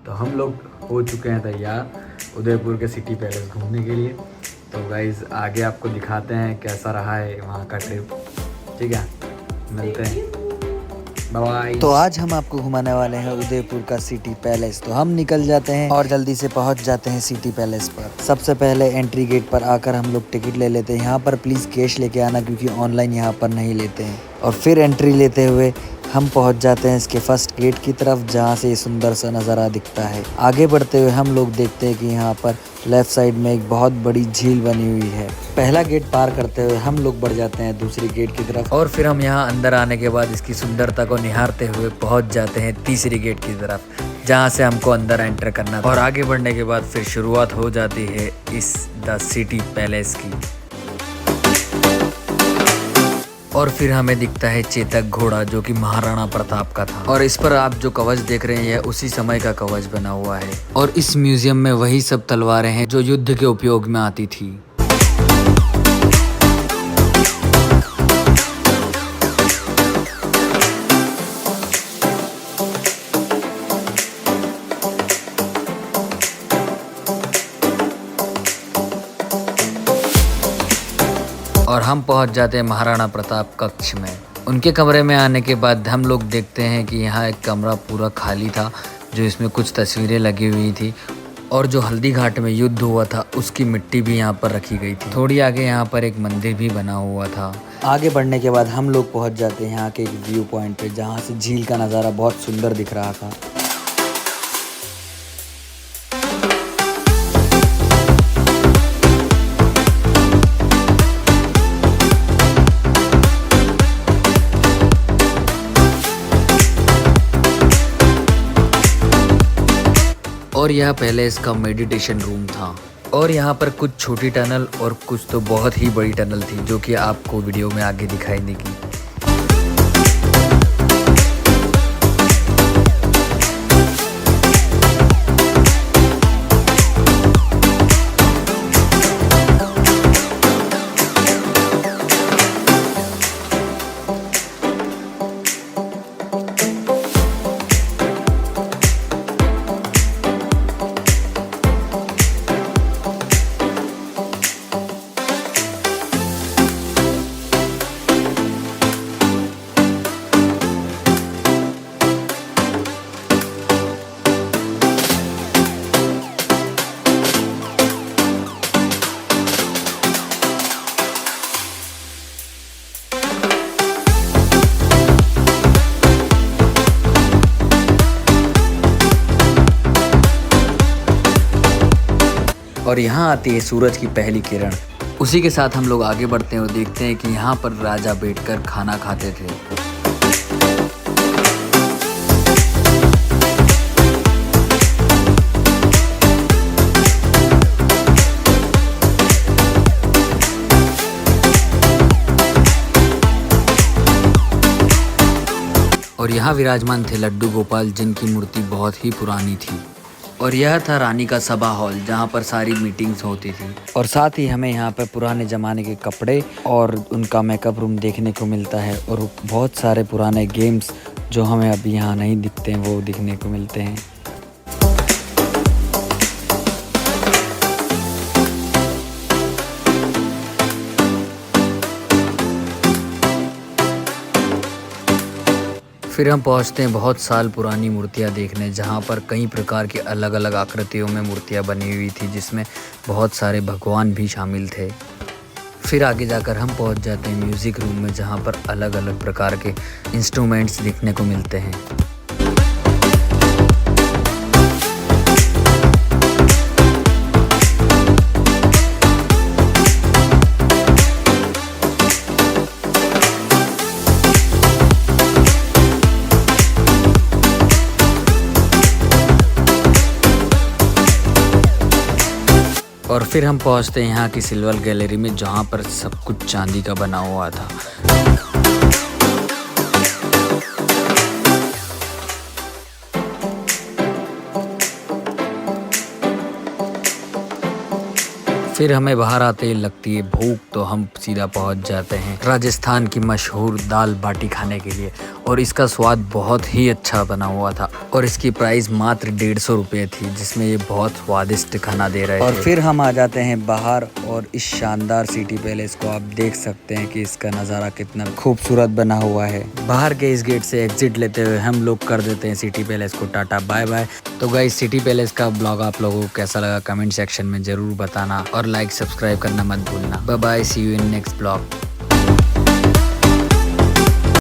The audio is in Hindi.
तो हम लोग हो चुके हैं तैयार उदयपुर के सिटी पैलेस घूमने के लिए। तो गाइज़ आगे आपको दिखाते हैं कैसा रहा है वहाँ का ट्रिप। ठीक है, मिलते हैं, बाय। तो आज हम आपको घुमाने वाले हैं उदयपुर का सिटी पैलेस। तो हम निकल जाते हैं और जल्दी से पहुंच जाते हैं सिटी पैलेस पर। सबसे पहले एंट्री गेट पर आकर हम लोग टिकट ले लेते हैं। यहाँ पर प्लीज़ कैश लेके आना क्योंकि ऑनलाइन यहाँ पर नहीं लेते हैं। और फिर एंट्री लेते हुए हम पहुंच जाते हैं इसके फर्स्ट गेट की तरफ, जहां से सुंदर सा नज़ारा दिखता है। आगे बढ़ते हुए हम लोग देखते हैं कि यहाँ पर लेफ्ट साइड में एक बहुत बड़ी झील बनी हुई है। पहला गेट पार करते हुए हम लोग बढ़ जाते हैं दूसरी गेट की तरफ और फिर हम यहाँ अंदर आने के बाद इसकी सुंदरता को निहारते हुए पहुँच जाते हैं तीसरी गेट की तरफ, जहाँ से हमको अंदर एंटर करना था। और आगे बढ़ने के बाद फिर शुरुआत हो जाती है इस द सिटी पैलेस की। और फिर हमें दिखता है चेतक घोड़ा, जो कि महाराणा प्रताप का था। और इस पर आप जो कवच देख रहे हैं यह उसी समय का कवच बना हुआ है। और इस म्यूजियम में वही सब तलवारें हैं जो युद्ध के उपयोग में आती थी। और हम पहुंच जाते हैं महाराणा प्रताप कक्ष में। उनके कमरे में आने के बाद हम लोग देखते हैं कि यहाँ एक कमरा पूरा खाली था, जो इसमें कुछ तस्वीरें लगी हुई थी। और जो हल्दी घाट में युद्ध हुआ था उसकी मिट्टी भी यहाँ पर रखी गई थी। थोड़ी आगे यहाँ पर एक मंदिर भी बना हुआ था। आगे बढ़ने के बाद हम लोग पहुँच जाते हैं यहाँ के एक व्यू पॉइंट पे, जहाँ से झील का नज़ारा बहुत सुंदर दिख रहा था। और यह पहले इसका मेडिटेशन रूम था। और यहाँ पर कुछ छोटी टनल और कुछ तो बहुत ही बड़ी टनल थी, जो कि आपको वीडियो में आगे दिखाई देगी। और यहाँ आती है सूरज की पहली किरण। उसी के साथ हम लोग आगे बढ़ते हैं और देखते हैं कि यहाँ पर राजा बैठकर खाना खाते थे। और यहाँ विराजमान थे लड्डू गोपाल, जिनकी मूर्ति बहुत ही पुरानी थी। और यह था रानी का सभा हॉल, जहाँ पर सारी मीटिंग्स होती थी। और साथ ही हमें यहाँ पर पुराने ज़माने के कपड़े और उनका मेकअप रूम देखने को मिलता है। और बहुत सारे पुराने गेम्स जो हमें अभी यहाँ नहीं दिखते हैं वो दिखने को मिलते हैं। फिर हम पहुंचते हैं बहुत साल पुरानी मूर्तियां देखने, जहां पर कई प्रकार के अलग अलग आकृतियों में मूर्तियां बनी हुई थी, जिसमें बहुत सारे भगवान भी शामिल थे। फिर आगे जाकर हम पहुंच जाते हैं म्यूज़िक रूम में, जहां पर अलग अलग प्रकार के इंस्ट्रूमेंट्स देखने को मिलते हैं। और फिर हम पहुंचते हैं यहाँ की सिल्वर गैलरी में, जहाँ पर सब कुछ चांदी का बना हुआ था। फिर हमें बाहर आते ही लगती है भूख, तो हम सीधा पहुंच जाते हैं राजस्थान की मशहूर दाल बाटी खाने के लिए। और इसका स्वाद बहुत ही अच्छा बना हुआ था और इसकी प्राइस मात्र 150 रुपये थी, जिसमें ये बहुत स्वादिष्ट खाना दे रहे थे। और फिर हम आ जाते हैं बाहर और इस शानदार सिटी पैलेस को आप देख सकते हैं कि इसका नज़ारा कितना खूबसूरत बना हुआ है। बाहर के इस गेट से एग्जिट लेते हुए हम लोग कर देते हैं सिटी पैलेस को टाटा बाय बाय। तो गाइस सिटी पैलेस का ब्लॉग आप लोगों को कैसा लगा कमेंट सेक्शन में ज़रूर बताना और लाइक सब्सक्राइब करना मत भूलना। Bye bye, see you in next blog.